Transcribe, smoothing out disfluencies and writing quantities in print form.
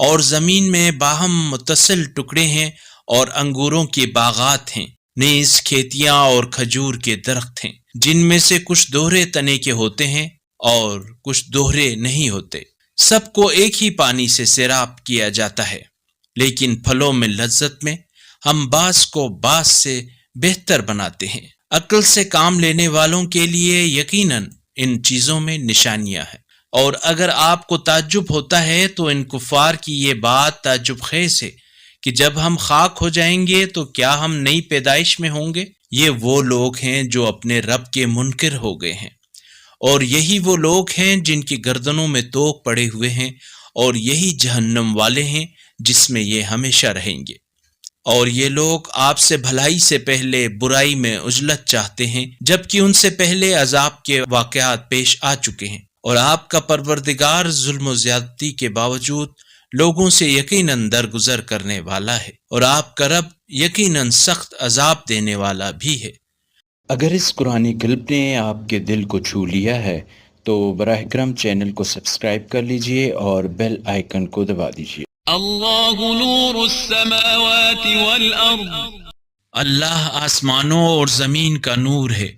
اور زمین میں باہم متصل ٹکڑے ہیں اور انگوروں کے باغات ہیں، نیز کھیتیاں اور کھجور کے درخت ہیں، جن میں سے کچھ دوہرے تنے کے ہوتے ہیں اور کچھ دوہرے نہیں ہوتے۔ سب کو ایک ہی پانی سے سیراب کیا جاتا ہے، لیکن پھلوں میں لذت میں ہم بعض کو بعض سے بہتر بناتے ہیں۔ عقل سے کام لینے والوں کے لیے یقیناً ان چیزوں میں نشانیاں ہیں۔ اور اگر آپ کو تعجب ہوتا ہے تو ان کفار کی یہ بات تعجب خیز ہے کہ جب ہم خاک ہو جائیں گے تو کیا ہم نئی پیدائش میں ہوں گے؟ یہ وہ لوگ ہیں جو اپنے رب کے منکر ہو گئے ہیں، اور یہی وہ لوگ ہیں جن کی گردنوں میں توق پڑے ہوئے ہیں، اور یہی جہنم والے ہیں جس میں یہ ہمیشہ رہیں گے۔ اور یہ لوگ آپ سے بھلائی سے پہلے برائی میں عجلت چاہتے ہیں، جبکہ ان سے پہلے عذاب کے واقعات پیش آ چکے ہیں، اور آپ کا پروردگار ظلم و زیادتی کے باوجود لوگوں سے یقیناً درگزر کرنے والا ہے، اور آپ کا رب یقیناً سخت عذاب دینے والا بھی ہے۔ اگر اس قرآنی کلپ نے آپ کے دل کو چھو لیا ہے تو براہ کرم چینل کو سبسکرائب کر لیجئے اور بیل آئیکن کو دبا دیجئے۔ اللہ نور السماوات والارض، اللہ آسمانوں اور زمین کا نور ہے۔